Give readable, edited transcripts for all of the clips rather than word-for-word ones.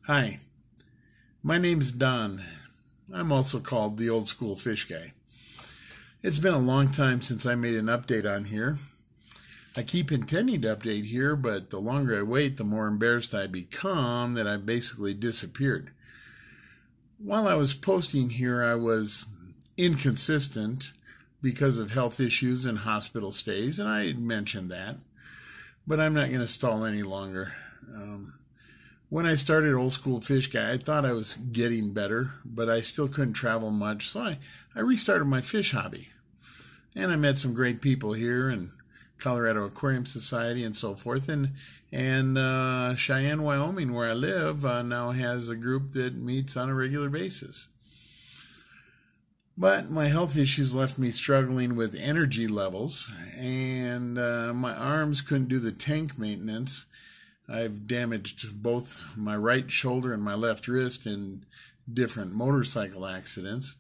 Hi, my name's Don. I'm also called the old school fish guy. It's been a long time since I made an update on here. I keep intending to update here, but the longer I wait, the more embarrassed I become that I've basically disappeared. While I was posting here, I was inconsistent because of health issues and hospital stays, and I mentioned that, but I'm not going to stall any longer. When I started Old School Fish Guy, I thought I was getting better, but I still couldn't travel much, so I restarted my fish hobby. And I met some great people here in Colorado Aquarium Society and so forth. And Cheyenne, Wyoming, where I live, now has a group that meets on a regular basis. But my health issues left me struggling with energy levels, and my arms couldn't do the tank maintenance. I've damaged both my right shoulder and my left wrist in different motorcycle accidents.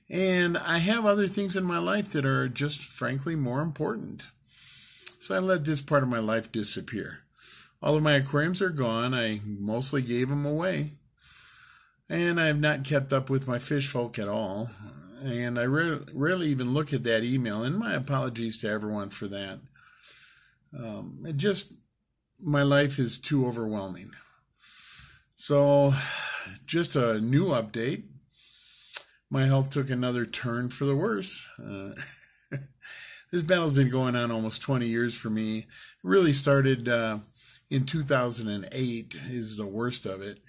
And I have other things in my life that are just frankly more important. So I let this part of my life disappear. All of my aquariums are gone. I mostly gave them away. And I have not kept up with my fish folk at all. And I rarely even look at that email. And my apologies to everyone for that. My life is too overwhelming. So, just a new update. My health took another turn for the worse. This battle's been going on almost 20 years for me. It really started in 2008 is the worst of it.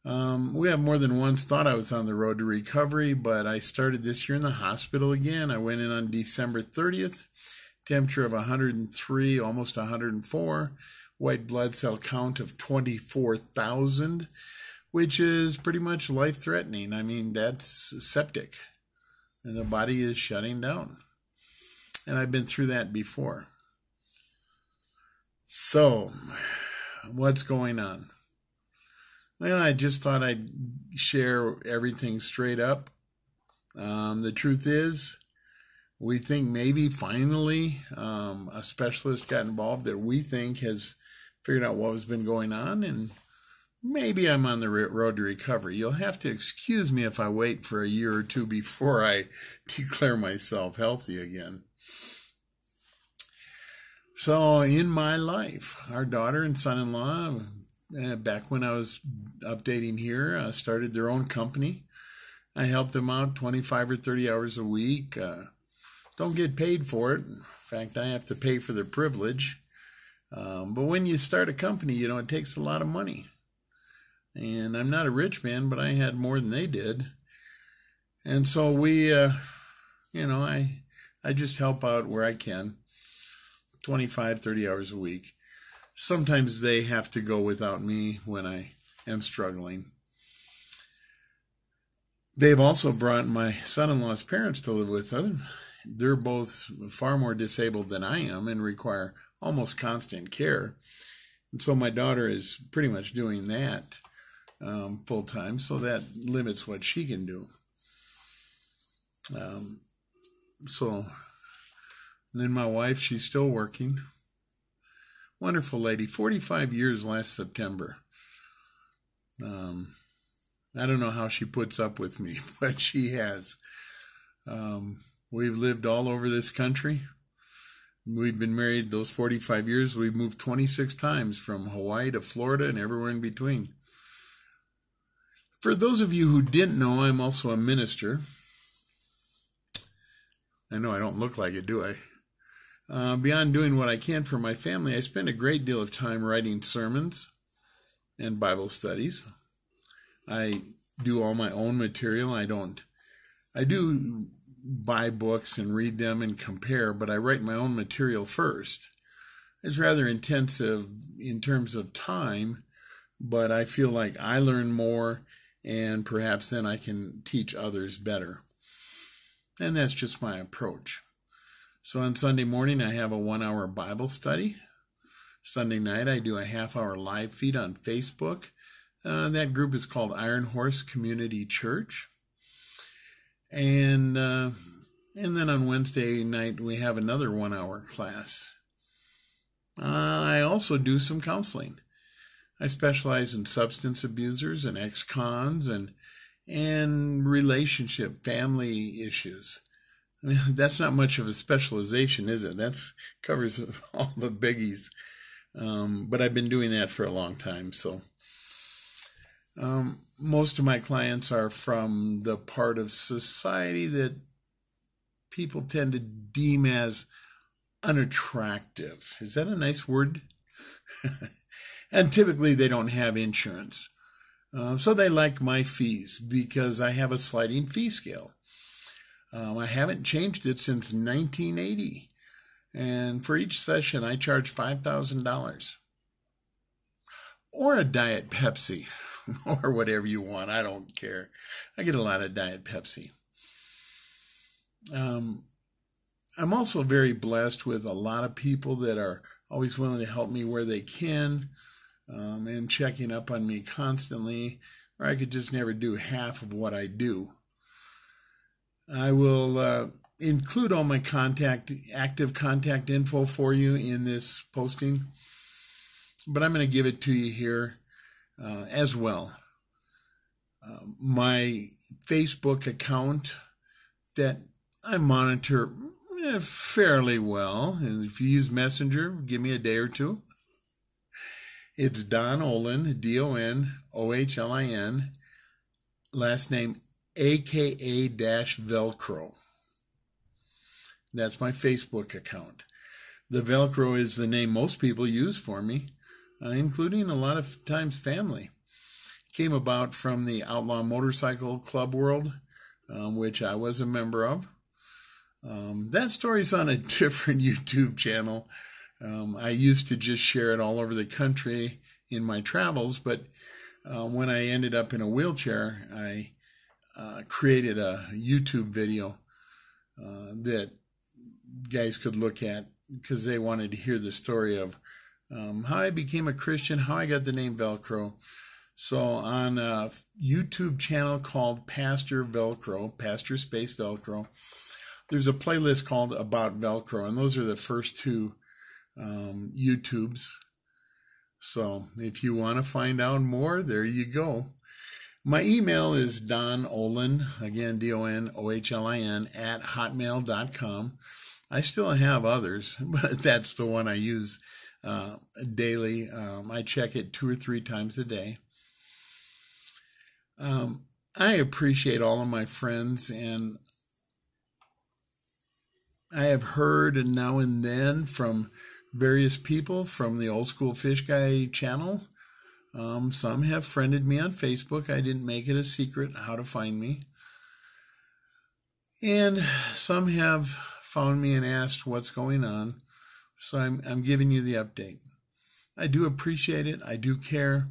We have more than once thought I was on the road to recovery, but I started this year in the hospital again. I went in on December 30th. Temperature of 103, almost 104, white blood cell count of 24,000, which is pretty much life-threatening. I mean, that's septic, and the body is shutting down. And I've been through that before. So, what's going on? Well, I just thought I'd share everything straight up. The truth is, we think maybe finally a specialist got involved that we think has figured out what has been going on, and maybe I'm on the road to recovery. You'll have to excuse me if I wait for a year or two before I declare myself healthy again. So in my life, our daughter and son-in-law, back when I was updating here, started their own company. I helped them out 25 or 30 hours a week. Don't get paid for it. In fact, I have to pay for the privilege. But when you start a company, it takes a lot of money. And I'm not a rich man, but I had more than they did. And so I just help out where I can, 25, 30 hours a week. Sometimes they have to go without me when I am struggling. They've also brought my son-in-law's parents to live with them. They're both far more disabled than I am and require almost constant care. And so my daughter is pretty much doing that full time, so that limits what she can do. So then my wife, she's still working. Wonderful lady, 45 years last September. I don't know how she puts up with me, but she has. We've lived all over this country. We've been married those 45 years. We've moved 26 times from Hawaii to Florida and everywhere in between. For those of you who didn't know, I'm also a minister. I know I don't look like it, do I? Beyond doing what I can for my family, I spend a great deal of time writing sermons and Bible studies. I do all my own material. I do buy books and read them and compare, but I write my own material first. It's rather intensive in terms of time, but I feel like I learn more, and perhaps then I can teach others better. And that's just my approach. So on Sunday morning, I have a 1-hour Bible study. Sunday night, I do a half-hour live feed on Facebook. That group is called Iron Horse Community Church. And then on Wednesday night, we have another 1-hour class. I also do some counseling. I specialize in substance abusers and ex-cons and relationship, family issues. I mean, that's not much of a specialization, is it? That covers all the biggies. But I've been doing that for a long time. So most of my clients are from the part of society that people tend to deem as unattractive. Is that a nice word? And typically they don't have insurance. So they like my fees because I have a sliding fee scale. I haven't changed it since 1980. And for each session, I charge $5,000. Or a Diet Pepsi, or whatever you want. I don't care. I get a lot of Diet Pepsi. I'm also very blessed with a lot of people that are always willing to help me where they can, and checking up on me constantly, or I could just never do half of what I do. I will include all my active contact info for you in this posting, but I'm going to give it to you here as well. My Facebook account that I monitor fairly well, and if you use Messenger, give me a day or two. It's donohlin, donohlin, last name aka-Velcro. That's my Facebook account. The Velcro is the name most people use for me, including a lot of times family. It came about from the Outlaw Motorcycle Club world, which I was a member of. That story's on a different YouTube channel. I used to just share it all over the country in my travels, but when I ended up in a wheelchair, I created a YouTube video that guys could look at because they wanted to hear the story of how I became a Christian, how I got the name Velcro. So on a YouTube channel called Pastor Velcro, Pastor Space Velcro, there's a playlist called About Velcro, and those are the first two YouTubes. So if you want to find out more, there you go. My email is donohlin, again, donohlin, @hotmail.com. I still have others, but that's the one I use daily. I check it 2 or 3 times a day. I appreciate all of my friends, and I have heard now and then from various people from the Old School Fish Guy channel. Some have friended me on Facebook. I didn't make it a secret how to find me. And some have found me and asked what's going on. So I'm giving you the update. I do appreciate it. I do care.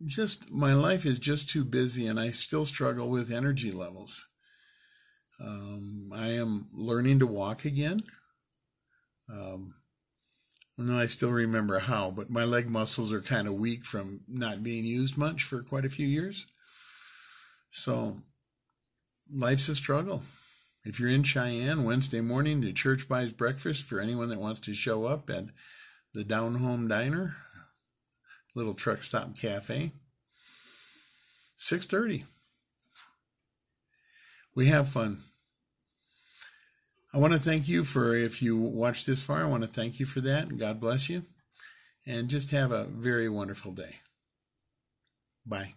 Just my life is just too busy, and I still struggle with energy levels. I am learning to walk again. No, I still remember how, but my leg muscles are kind of weak from not being used much for quite a few years. So life's a struggle. If you're in Cheyenne, Wednesday morning, the church buys breakfast for anyone that wants to show up at the Down Home Diner, little truck stop cafe, 6:30. We have fun. I want to thank you for, if you watched this far, I want to thank you for that. God bless you. And just have a very wonderful day. Bye.